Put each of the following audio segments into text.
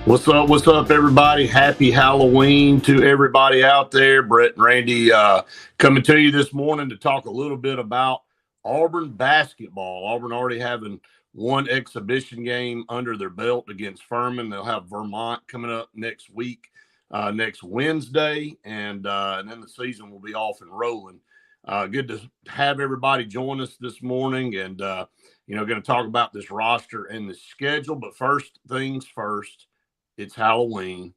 What's up, everybody? Happy Halloween to everybody out there. Brett and Randy coming to you this morning to talk a little bit about Auburn basketball. Auburn already having one exhibition game under their belt against Furman. They'll have Vermont coming up next week, next Wednesday, and then the season will be off and rolling. Good to have everybody join us this morning, and going to talk about this roster and the schedule. But first things first. It's Halloween.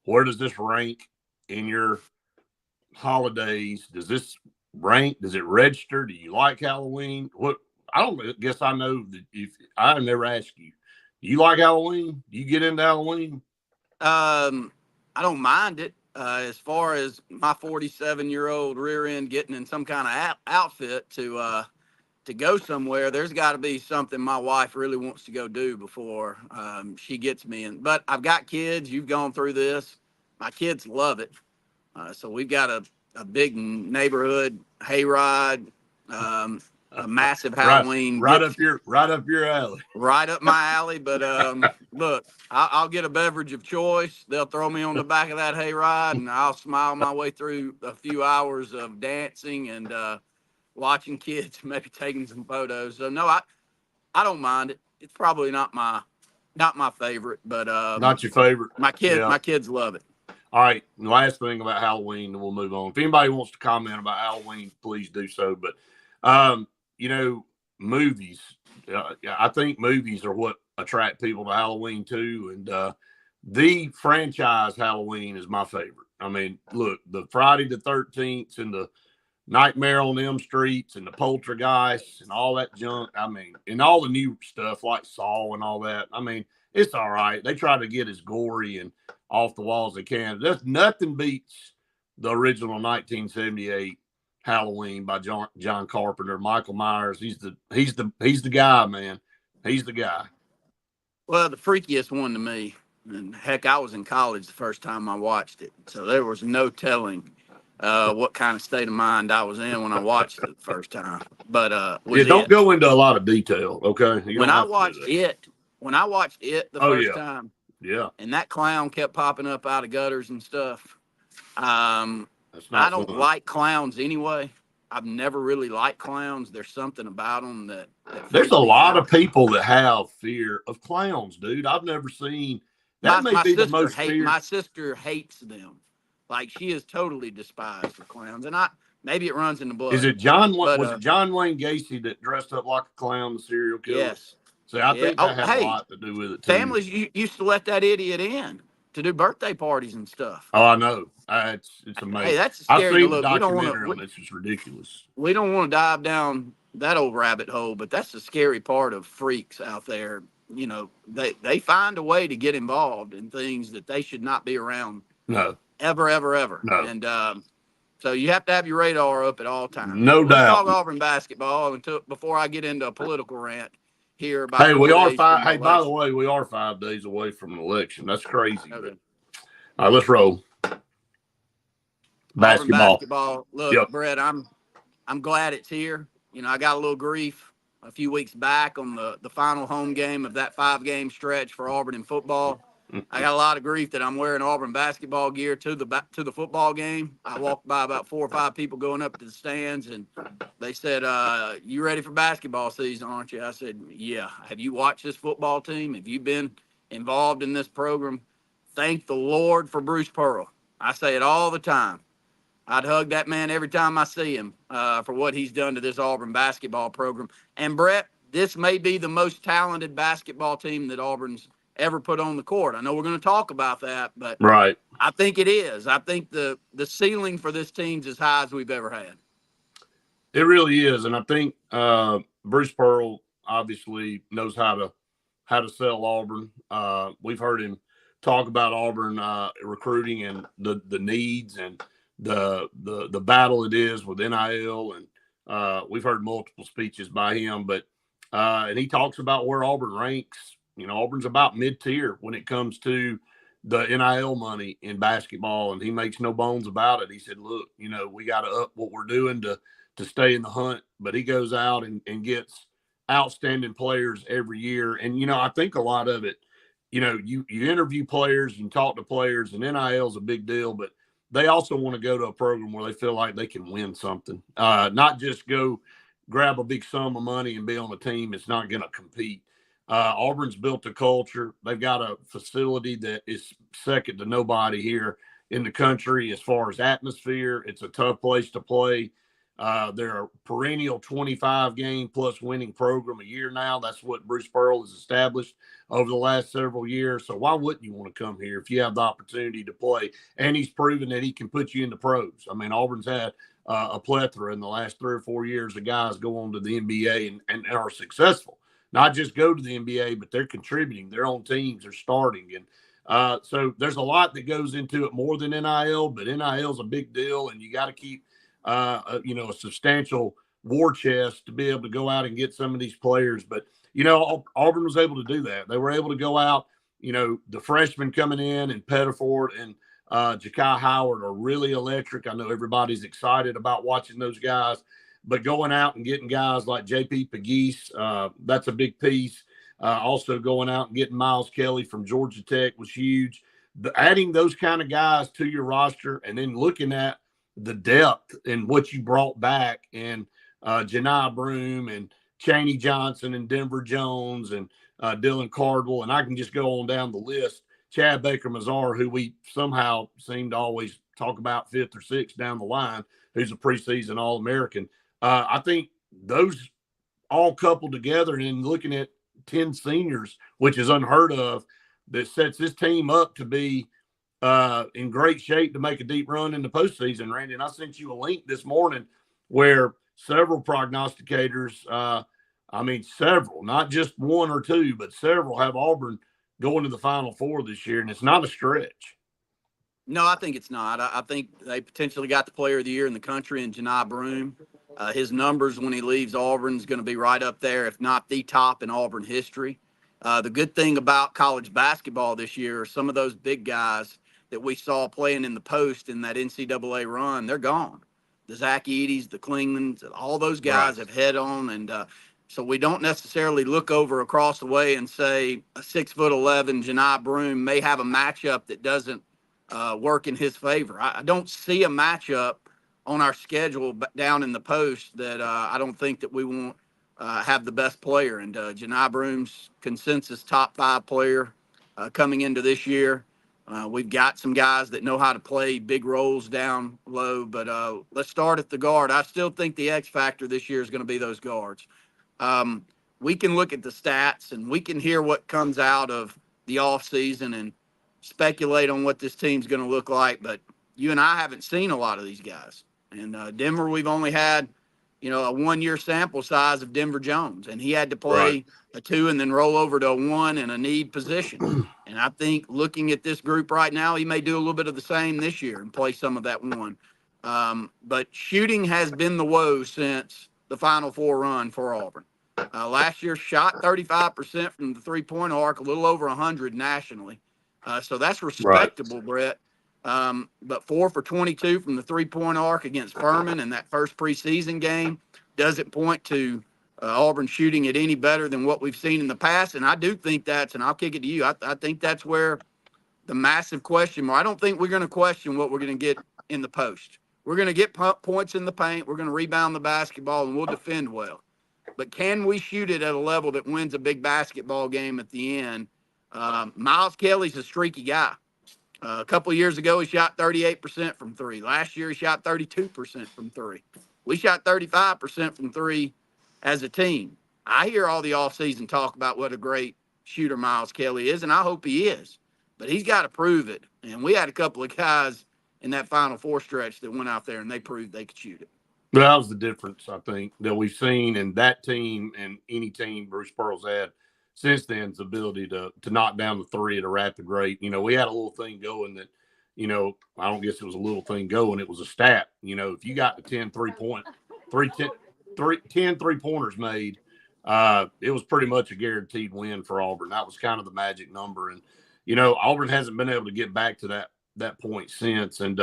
Where does this rank in your holidays? Does this rank? Does it register? Do you like Halloween? What? I don't guess I know that if I never asked you. Do you like Halloween? Do you get into Halloween? I don't mind it. As far as my 47-year-old rear end getting in some kind of outfit to go somewhere, there's got to be something my wife really wants to go do before she gets me in. But I've got kids. You've gone through this. My kids love it. So we've got a big neighborhood hayride, a massive Halloween. Right up your alley. Right up my alley. But look, I'll get a beverage of choice. They'll throw me on the back of that hayride, and I'll smile my way through a few hours of dancing and watching kids, maybe taking some photos. So no, I don't mind it. It's probably not my favorite, but not your favorite. My kids love it. All right. Last thing about Halloween, and we'll move on. If anybody wants to comment about Halloween, please do so. But movies. I think movies are what attract people to Halloween too, and the franchise Halloween is my favorite. I mean, look, the Friday the 13th and the Nightmare on Elm Streets and the Poltergeist and all that junk. I mean, and all the new stuff like Saw and all that. I mean, it's all right. They try to get as gory and off the wall as they can. There's nothing beats the original 1978 Halloween by John Carpenter, Michael Myers. He's the guy, man. He's the guy. Well, the freakiest one to me, and heck, I was in college the first time I watched it, so there was no telling what kind of state of mind I was in when I watched it the first time. But don't go into a lot of detail, okay? When I watched it the first time, yeah, and that clown kept popping up out of gutters and stuff. I don't like clowns anyway. I've never really liked clowns. There's something about them that there's a lot of people that have fear of clowns, dude. I've never seen that. My sister hates them. Like, she is totally despised for clowns, and maybe it runs in the blood. Is it John? Was it John Wayne Gacy that dressed up like a clown, the serial killer? Yes. So I think that had a lot to do with it too. Families used to let that idiot in to do birthday parties and stuff. Oh, I know. It's amazing. Hey, that's scary. I've seen the documentary on it. It's just ridiculous. We don't want to dive down that old rabbit hole, but that's the scary part of freaks out there. You know, they find a way to get involved in things that they should not be around. No. Ever. No. And so you have to have your radar up at all times. No doubt. Let's talk Auburn basketball before I get into a political rant here about. Hey, we are five. Hey, by the way, we are 5 days away from an election. That's crazy. Okay. All right, let's roll. Basketball. Look, Brett, I'm glad it's here. You know, I got a little grief a few weeks back on the final home game of that 5-game stretch for Auburn in football. I got a lot of grief that I'm wearing Auburn basketball gear to the football game. I walked by about 4 or 5 people going up to the stands, and they said, "You ready for basketball season, aren't you?" I said, "Yeah." Have you watched this football team? Have you been involved in this program? Thank the Lord for Bruce Pearl. I say it all the time. I'd hug that man every time I see him for what he's done to this Auburn basketball program. And, Brett, this may be the most talented basketball team that Auburn's ever put on the court. I know we're going to talk about that, but right. I think it is. I think the ceiling for this team's as high as we've ever had. It really is, and I think Bruce Pearl obviously knows how to sell Auburn. We've heard him talk about Auburn recruiting and the needs and the battle it is with NIL, and we've heard multiple speeches by him, but and he talks about where Auburn ranks. You know, Auburn's about mid-tier when it comes to the NIL money in basketball, and he makes no bones about it. He said, look, you know, we got to up what we're doing to stay in the hunt. But he goes out and gets outstanding players every year. And, you know, I think a lot of it you interview players and talk to players, and NIL is a big deal, but they also want to go to a program where they feel like they can win something, not just go grab a big sum of money and be on a team that's not going to compete. Auburn's built a culture. They've got a facility that is second to nobody here in the country as far as atmosphere. It's a tough place to play. They're a perennial 25-game plus winning program a year now. That's what Bruce Pearl has established over the last several years. So why wouldn't you want to come here if you have the opportunity to play? And he's proven that he can put you in the pros. I mean, Auburn's had a plethora in the last 3 or 4 years of guys go on to the NBA and are successful. Not just go to the NBA, but they're contributing. Their own teams are starting. And so there's a lot that goes into it more than NIL, but NIL is a big deal, and you got to keep a substantial war chest to be able to go out and get some of these players. But, Auburn was able to do that. They were able to go out, the freshmen coming in and Pettiford and Ja'Kai Howard are really electric. I know everybody's excited about watching those guys, but going out and getting guys like JP Pegues, that's a big piece. Also going out and getting Miles Kelly from Georgia Tech was huge. Adding those kind of guys to your roster and then looking at the depth and what you brought back and Janai Broome and Chaney Johnson and Denver Jones and Dylan Cardwell, and I can just go on down the list. Chad Baker-Mazar, who we somehow seem to always talk about 5th or 6th down the line, who's a preseason All-American. I think those all coupled together and looking at 10 seniors, which is unheard of, that sets this team up to be in great shape to make a deep run in the postseason, Randy. And I sent you a link this morning where several prognosticators, several, not just 1 or 2, but several have Auburn going to the Final Four this year, and it's not a stretch. No, I think it's not. I think they potentially got the player of the year in the country in Janai Broome. His numbers when he leaves Auburn is going to be right up there, if not the top in Auburn history. The good thing about college basketball this year are some of those big guys that we saw playing in the post in that NCAA run, they're gone. The Zach Edey's, the Klingmans, all those guys have head on. And so we don't necessarily look over across the way and say a 6'11" Janai Broome may have a matchup that doesn't work in his favor. I don't see a matchup on our schedule down in the post that I don't think that we won't have the best player. And Janai Broome's consensus top 5 player coming into this year. We've got some guys that know how to play big roles down low, but let's start at the guard. I still think the X factor this year is going to be those guards. We can look at the stats and we can hear what comes out of the offseason and speculate on what this team's going to look like, but you and I haven't seen a lot of these guys. And Denver, we've only had, a 1-year sample size of Denver Jones, and he had to play a 2 and then roll over to a 1 in a need position. And I think looking at this group right now, he may do a little bit of the same this year and play some of that 1. But shooting has been the woe since the Final Four run for Auburn. Last year shot 35% from the three-point arc, a little over 100 nationally. So that's respectable, Brett. But 4 for 22 from the three-point arc against Furman in that first preseason game doesn't point to Auburn shooting it any better than what we've seen in the past. And I do think and I'll kick it to you, I think that's where the massive question mark. I don't think we're going to question what we're going to get in the post. We're going to get points in the paint. We're going to rebound the basketball, and we'll defend well. But can we shoot it at a level that wins a big basketball game at the end? Miles Kelly's a streaky guy. A couple of years ago, he shot 38% from 3. Last year, he shot 32% from 3. We shot 35% from 3 as a team. I hear all the offseason talk about what a great shooter Miles Kelly is, and I hope he is. But he's got to prove it. And we had a couple of guys in that Final Four stretch that went out there, and they proved they could shoot it. Well, that was the difference, I think, that we've seen in that team and any team Bruce Pearl's had since then's ability to knock down the 3 at a rapid rate. We had a little thing going that, I don't guess it was a little thing going. It was a stat. If you got the 10 3-pointers made, it was pretty much a guaranteed win for Auburn. That was kind of the magic number. And, Auburn hasn't been able to get back to that point since. And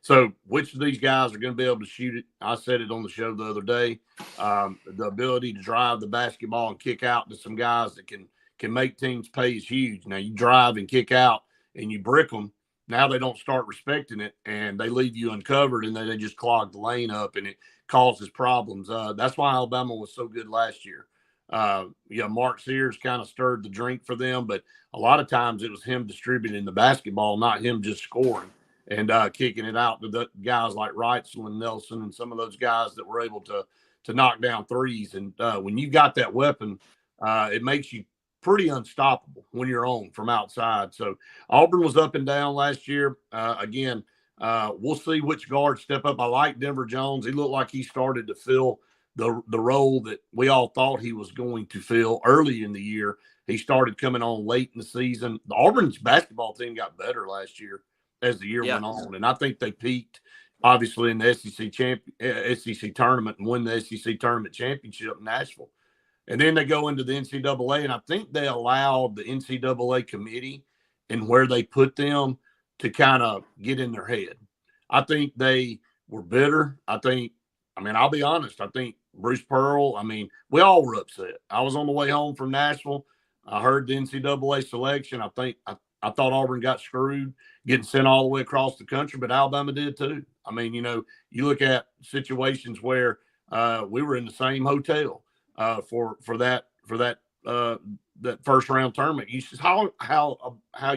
so which of these guys are going to be able to shoot it? I said it on the show the other day. The ability to drive the basketball and kick out to some guys that can can make teams pay is huge. Now you drive and kick out and you brick them. Now they don't start respecting it, and they leave you uncovered, and they just clog the lane up, and it causes problems. That's why Alabama was so good last year. Mark Sears kind of stirred the drink for them, but a lot of times it was him distributing the basketball, not him just scoring and kicking it out to the guys like Reitzel and Nelson and some of those guys that were able to knock down threes. And when you got that weapon, it makes you pretty unstoppable when you're on from outside. So Auburn was up and down last year. Again, we'll see which guards step up. I like Denver Jones. He looked like he started to fill the role that we all thought he was going to fill early in the year. He started coming on late in the season. The Auburn's basketball team got better last year as the year went on, and I think they peaked obviously in the SEC tournament and win the SEC tournament championship in Nashville. And then they go into the NCAA, and I think they allowed the NCAA committee and where they put them to kind of get in their head. I think they were bitter. I'll be honest. I think Bruce Pearl, we all were upset. I was on the way home from Nashville. I heard the NCAA selection. I thought Auburn got screwed getting sent all the way across the country, but Alabama did too. You look at situations where we were in the same hotel for that first round tournament. You see how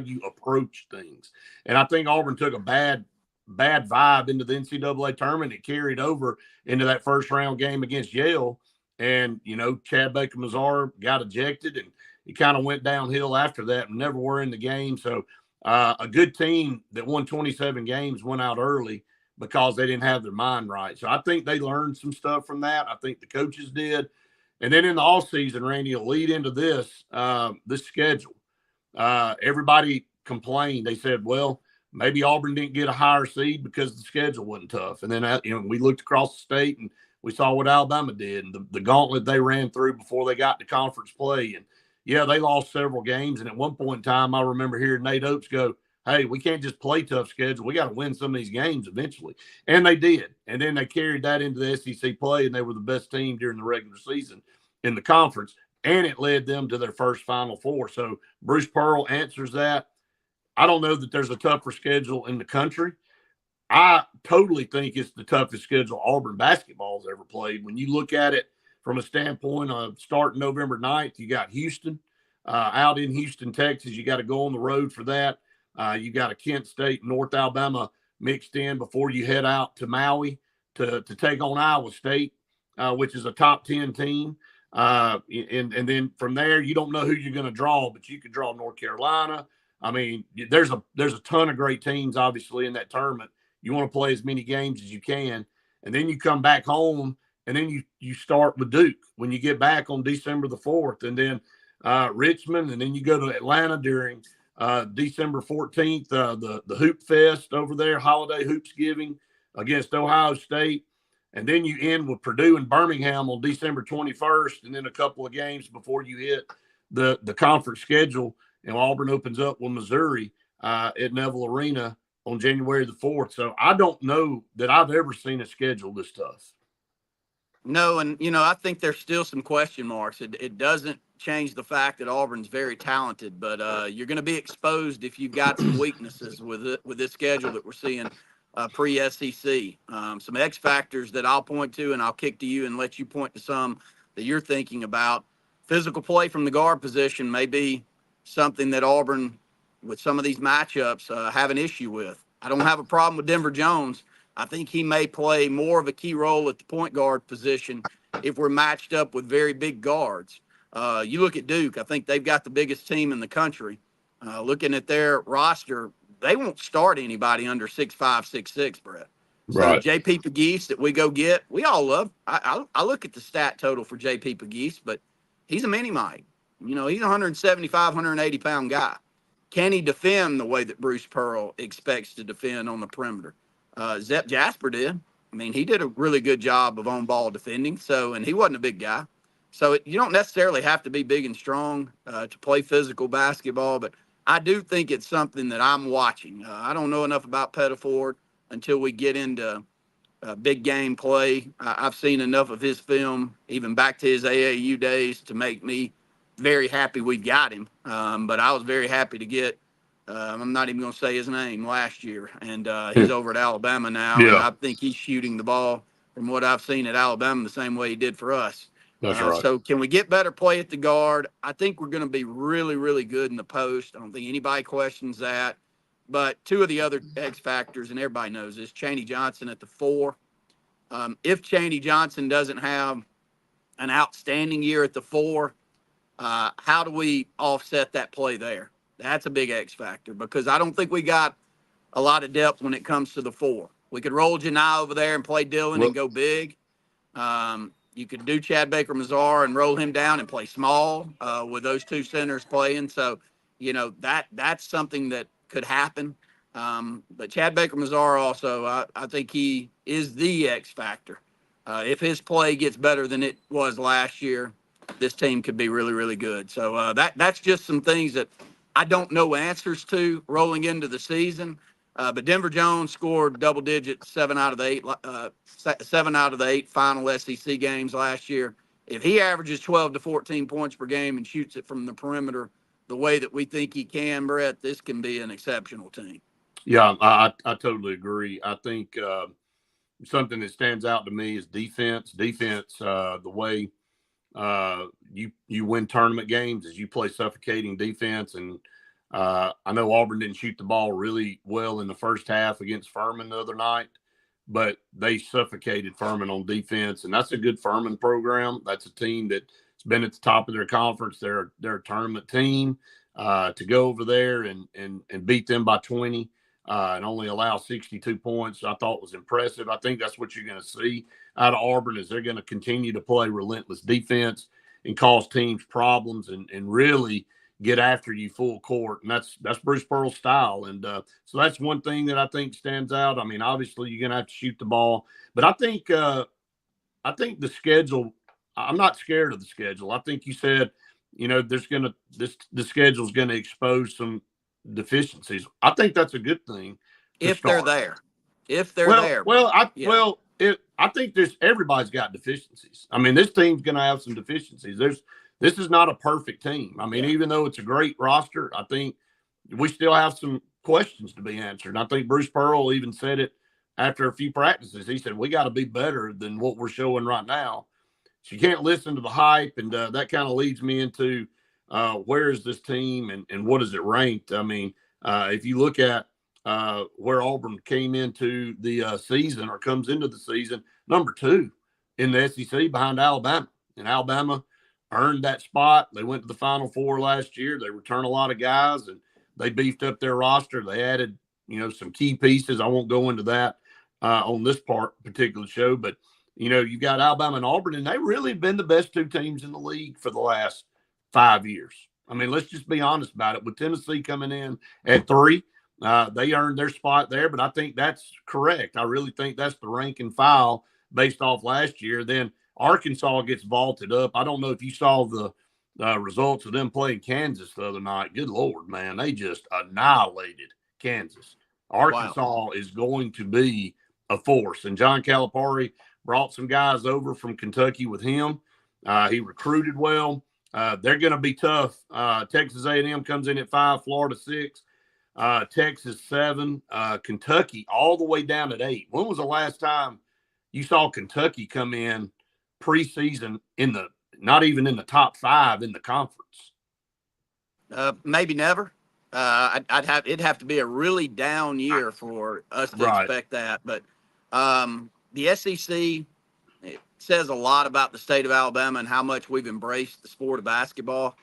you approach things, and I think Auburn took a bad vibe into the NCAA tournament. It carried over into that first round game against Yale, and Chad Baker-Mazar got ejected, and it kind of went downhill after that and never were in the game. So a good team that won 27 games went out early because they didn't have their mind right. So I think they learned some stuff from that. I think the coaches did. And then in the offseason, Randy, will lead into this schedule. Everybody complained. They said, well, maybe Auburn didn't get a higher seed because the schedule wasn't tough. And then we looked across the state and we saw what Alabama did and the gauntlet they ran through before they got to conference play. And, yeah, they lost several games. And at one point in time, I remember hearing Nate Oates go, hey, we can't just play tough schedule. We got to win some of these games eventually. And they did. And then they carried that into the SEC play, and they were the best team during the regular season in the conference. And it led them to their first Final Four. So Bruce Pearl answers that. I don't know that there's a tougher schedule in the country. I totally think it's the toughest schedule Auburn basketball's ever played. When you look at it from a standpoint of starting November 9th, you got Houston out in Houston, Texas. You got to go on the road for that. You got a Kent State, North Alabama mixed in before you head out to Maui to take on Iowa State, which is a top 10 team. And then from there, you don't know who you're going to draw, but you could draw North Carolina. There's a ton of great teams, obviously, in that tournament. You want to play as many games as you can. And then you come back home, and then you start with Duke when you get back on December the 4th, and then Richmond, and then you go to Atlanta during December 14th, the Hoop Fest over there, Holiday Hoopsgiving against Ohio State. And then you end with Purdue and Birmingham on December 21st, and then a couple of games before you hit the conference schedule. And Auburn opens up with Missouri at Neville Arena on January the 4th. So I don't know that I've ever seen a schedule this tough. No, and, I think there's still some question marks. It doesn't change the fact that Auburn's very talented, but you're going to be exposed if you've got some weaknesses with this schedule that we're seeing pre-SEC. Some X factors that I'll point to, and I'll kick to you and let you point to some that you're thinking about. Physical play from the guard position may be something that Auburn, with some of these matchups, have an issue with. I don't have a problem with Denver Jones. I think he may play more of a key role at the point guard position if we're matched up with very big guards. You look at Duke, I think they've got the biggest team in the country. Looking at their roster, they won't start anybody under 6'5", 6'6", Brett. So right. J.P. Pegues that we go get, we all love. I look at the stat total for J.P. Pegues, but he's a mini-Mike. He's a 175, 180-pound guy. Can he defend the way that Bruce Pearl expects to defend on the perimeter? Zep Jasper did. He did a really good job of on-ball defending, and he wasn't a big guy. So you don't necessarily have to be big and strong to play physical basketball, but I do think it's something that I'm watching. I don't know enough about Pettiford until we get into big game play. I've seen enough of his film, even back to his AAU days, to make me very happy we got him. But I was very happy to get, I'm not even going to say his name, last year. And he's over at Alabama now. And Yeah, I think he's shooting the ball, from what I've seen at Alabama, the same way he did for us. that's right. So can we get better play at the guard? I think we're going to be really, really good in the post. I don't think anybody questions that. But two of the other X factors, and everybody knows this, Chaney Johnson at the 4. If Chaney Johnson doesn't have an outstanding year at the 4, how do we offset that play there? That's a big X factor, because I don't think we got a lot of depth when it comes to the 4. We could roll Janai over there and play Dillon Well, and go big. You could do Chad Baker-Mazar and roll him down and play small with those two centers playing. So, that's something that could happen. But Chad Baker-Mazar also, I think he is the X factor. If his play gets better than it was last year, this team could be really, really good. So that's just some things that I don't know answers to rolling into the season. But Denver Jones scored double digits 7 out of the 8 final SEC games last year. If he averages 12 to 14 points per game and shoots it from the perimeter the way that we think he can, Brett, this can be an exceptional team. Yeah, I totally agree. I think something that stands out to me is defense. Defense, the way you win tournament games is you play suffocating defense. And I know Auburn didn't shoot the ball really well in the first half against Furman the other night, but they suffocated Furman on defense, and that's a good Furman program. That's a team that's been at the top of their conference. They're a tournament team. To go over there and beat them by 20 and only allow 62 points, I thought was impressive. I think that's what you're going to see out of Auburn, is they're going to continue to play relentless defense and cause teams problems and really get after you full court. And that's Bruce Pearl's style. And so that's one thing that I think stands out. I mean, obviously you're going to have to shoot the ball, but I think the schedule, I'm not scared of the schedule. I think you said, the schedule is going to expose some deficiencies. I think that's a good thing. If they're there. I think everybody's got deficiencies. I mean, this team's going to have some deficiencies. This is not a perfect team. I mean, even though it's a great roster, I think we still have some questions to be answered. And I think Bruce Pearl even said it after a few practices. He said, we got to be better than what we're showing right now. So you can't listen to the hype. And that kind of leads me into where is this team and what is it ranked? I mean, if you look at where Auburn came into the season or comes into the season, number 2 in the SEC behind Alabama. And Alabama earned that spot. They went to the Final Four last year. They returned a lot of guys, and they beefed up their roster. They added, some key pieces. I won't go into that on this particular show, but, you've got Alabama and Auburn, and they really have been the best 2 teams in the league for the last 5 years. I mean, let's just be honest about it. With Tennessee coming in at 3, they earned their spot there, but I think that's correct. I really think that's the rank and file based off last year. Then Arkansas gets vaulted up. I don't know if you saw the results of them playing Kansas the other night. Good Lord, man. They just annihilated Kansas. Arkansas is going to be a force. And John Calipari brought some guys over from Kentucky with him. He recruited well. They're going to be tough. Texas A&M comes in at 5, Florida 6, Texas 7, Kentucky all the way down at 8. When was the last time you saw Kentucky come in preseason not even in the top 5 in the conference? Maybe never. It'd have to be a really down year for us to expect that. But the SEC, it says a lot about the state of Alabama and how much we've embraced the sport of basketball.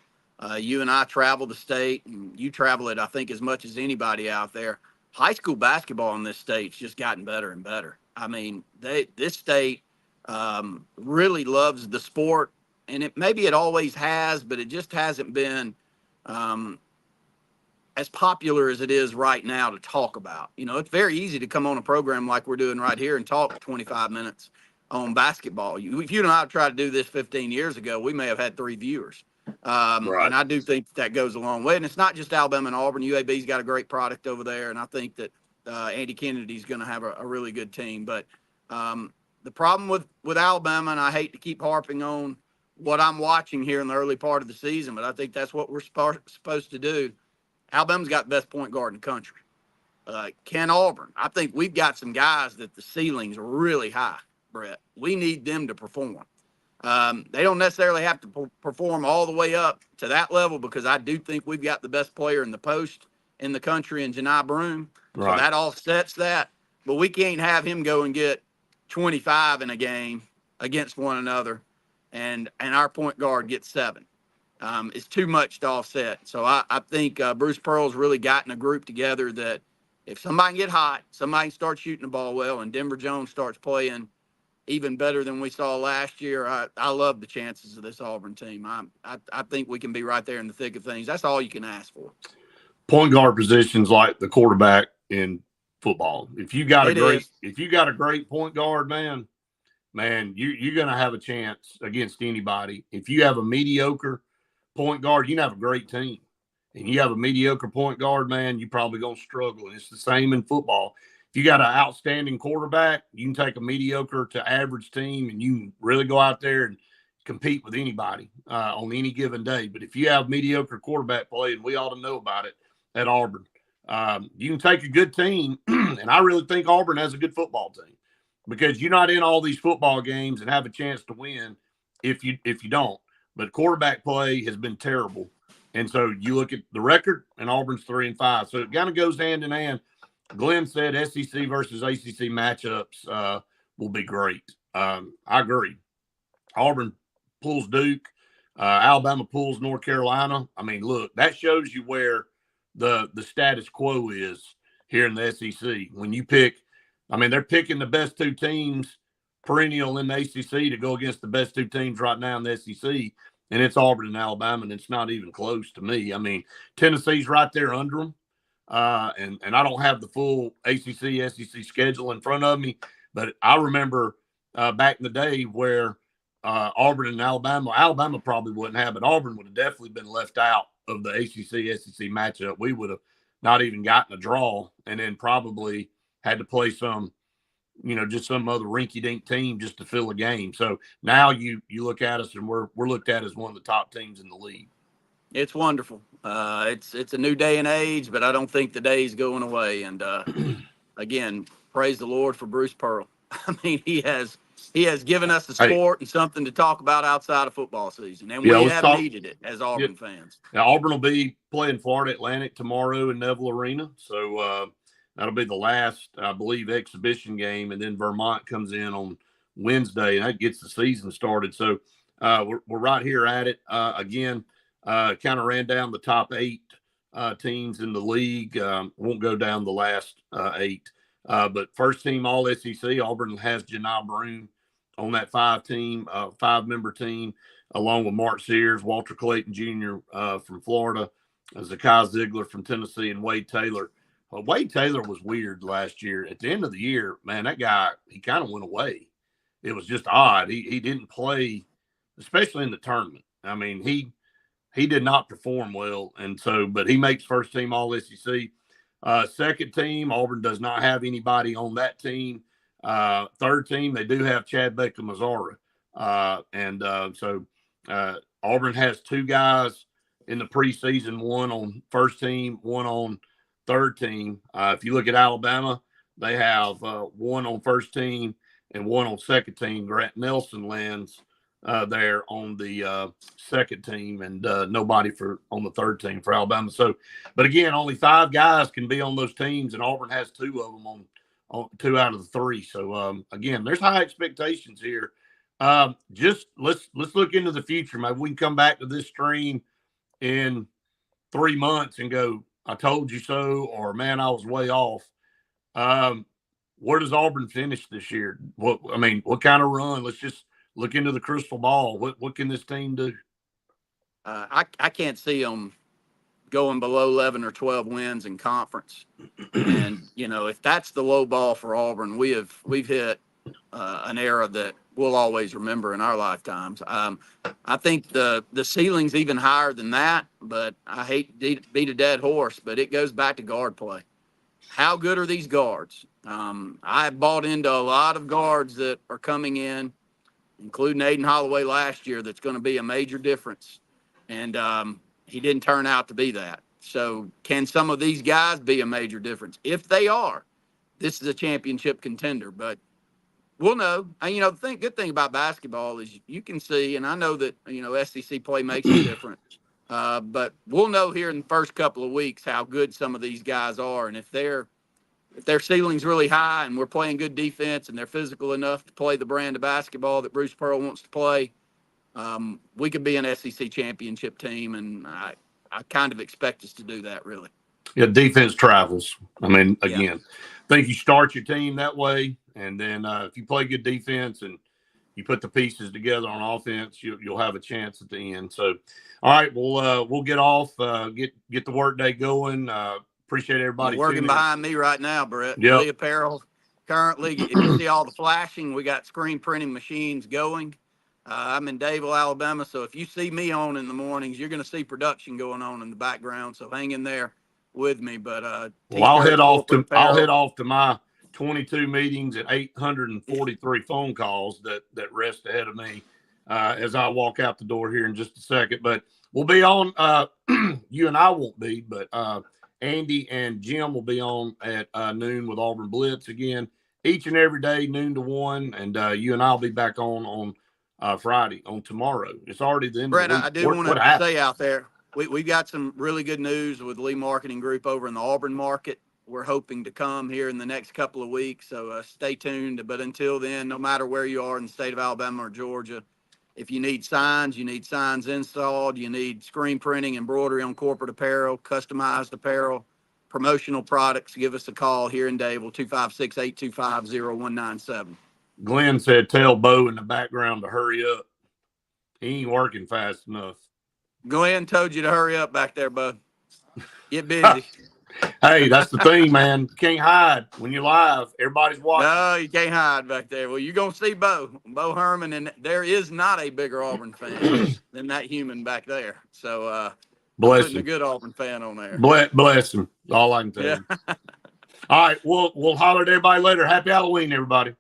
You and I travel the state, and you travel it, I think, as much as anybody out there. High school basketball in this state's just gotten better and better. I mean, this state really loves the sport, and maybe it always has, but it just hasn't been as popular as it is right now to talk about. It's very easy to come on a program like we're doing right here and talk 25 minutes on basketball. If you and I tried to do this 15 years ago, we may have had 3 viewers. And I do think that goes a long way. And it's not just Alabama and Auburn. UAB's got a great product over there, and I think that Andy Kennedy's going to have a really good team. But the problem with Alabama, and I hate to keep harping on what I'm watching here in the early part of the season, but I think that's what we're supposed to do. Alabama's got the best point guard in the country. Ken Auburn, I think we've got some guys that the ceilings are really high, Brett. We need them to perform. They don't necessarily have to perform all the way up to that level, because I do think we've got the best player in the post in the country in Janai Broome. Right. So that offsets that. But we can't have him go and get 25 in a game against one another, and our point guard gets 7. It's too much to offset. So I think Bruce Pearl's really gotten a group together that if somebody can get hot, somebody starts shooting the ball well, and Denver Jones starts playing even better than we saw last year, I love the chances of this Auburn team. I think we can be right there in the thick of things. That's all you can ask for. Point guard position's like the quarterback in football. If you got a great point guard, man, you're gonna have a chance against anybody. If you have a mediocre point guard, you can have a great team. And you have a mediocre point guard, man, you're probably gonna struggle. And it's the same in football. If you got an outstanding quarterback, you can take a mediocre to average team and you can really go out there and compete with anybody on any given day. But if you have mediocre quarterback play, and we ought to know about it at Auburn, you can take a good team, and I really think Auburn has a good football team, because you're not in all these football games and have a chance to win if you don't. But quarterback play has been terrible. And so you look at the record, and Auburn's 3-5. So it kind of goes hand in hand. Glenn said SEC versus ACC matchups will be great. I agree. Auburn pulls Duke. Alabama pulls North Carolina. I mean, look, that shows you where the status quo is here in the SEC. When you pick, I mean, they're picking the best 2 teams perennial in the ACC to go against the best 2 teams right now in the SEC. And it's Auburn and Alabama, and it's not even close to me. I mean, Tennessee's right there under them. And I don't have the full ACC, SEC schedule in front of me, but I remember back in the day where Auburn and Alabama probably wouldn't have, but Auburn would have definitely been left out of the ACC, SEC matchup. We would have not even gotten a draw, and then probably had to play some, just some other rinky-dink team just to fill a game. So now you look at us, and we're looked at as one of the top teams in the league. It's wonderful. It's a new day and age, but I don't think the day's going away. And again, praise the Lord for Bruce Pearl. I mean, he has given us a sport and something to talk about outside of football season, and we have needed it as Auburn fans. Now, Auburn will be playing Florida Atlantic tomorrow in Neville Arena, so that'll be the last, I believe, exhibition game, and then Vermont comes in on Wednesday, and that gets the season started. So we're right here at it again. Kind of ran down the top 8 teams in the league. Won't go down the last 8. But first team all SEC, Auburn has Janai Broome on that 5-member team, along with Mark Sears, Walter Clayton Jr. From Florida, Zakai Ziegler from Tennessee, and Wade Taylor. Wade Taylor was weird last year. At the end of the year, man, that guy, he kind of went away. It was just odd. He didn't play, especially in the tournament. I mean, he did not perform well, and so, but he makes first team all SEC. Second team, Auburn does not have anybody on that team. Third team, they do have Chad Beckham-Mazzara. So Auburn has 2 guys in the preseason, one on first team, one on third team. If you look at Alabama, they have one on first team and one on second team. Grant Nelson lands there on the second team, and nobody on the third team for Alabama. So, but again, only 5 guys can be on those teams, and Auburn has 2 of them on 2 out of the 3. So again, there's high expectations here. Just let's look into the future. Maybe we can come back to this stream in 3 months and go, I told you so, or man, I was way off. Where does Auburn finish this year? What kind of run? Let's just look into the crystal ball. What can this team do? I can't see them going below 11 or 12 wins in conference. And, if that's the low ball for Auburn, we've hit an era that we'll always remember in our lifetimes. I think the ceiling's even higher than that, but I hate to beat a dead horse, but it goes back to guard play. How good are these guards? I've bought into a lot of guards that are coming in including Aiden Holloway last year, that's going to be a major difference. And he didn't turn out to be that. So can some of these guys be a major difference? If they are, this is a championship contender. But we'll know. And, the good thing about basketball is you can see, and I know that, SEC play makes it different. But we'll know here in the first couple of weeks how good some of these guys are. And if their ceiling's really high and we're playing good defense and they're physical enough to play the brand of basketball that Bruce Pearl wants to play, we could be an SEC championship team. And I kind of expect us to do that, really. Yeah, defense travels. I mean, again, I think you start your team that way, and then if you play good defense and you put the pieces together on offense, you'll have a chance at the end. So, all right, we'll get off, get the work day going. Appreciate everybody working behind me right now, Brett. Yep. Lee Apparel currently. If you see all the flashing, we got screen printing machines going. I'm in Dadeville, Alabama, so if you see me on in the mornings, you're going to see production going on in the background. So hang in there with me. But I'll head off to my 22 meetings and 843 phone calls that rest ahead of me as I walk out the door here in just a second. But we'll be on. You and I won't be, but Andy and Jim will be on at noon with Auburn Blitz again, each and every day, noon to 1. And you and I'll be back on Friday, on tomorrow. It's already the end Brett, of the week. I do want to say out there, we've got some really good news with Lee Marketing Group over in the Auburn market. We're hoping to come here in the next couple of weeks, so stay tuned. But until then, no matter where you are in the state of Alabama or Georgia, if you need signs installed, you need screen printing, embroidery on corporate apparel, customized apparel, promotional products, give us a call here in Dadeville, 256-825-0197. Glenn said, tell Bo in the background to hurry up. He ain't working fast enough. Glenn told you to hurry up back there, bud. Get busy. Hey, that's the thing, man. You can't hide when you're live. Everybody's watching. No, you can't hide back there. Well, you're going to see Bo Herman, and there is not a bigger Auburn fan than that human back there. So, bless putting him. a good Auburn fan on there. Bless him. All I can tell you. All right, we'll holler at everybody later. Happy Halloween, everybody.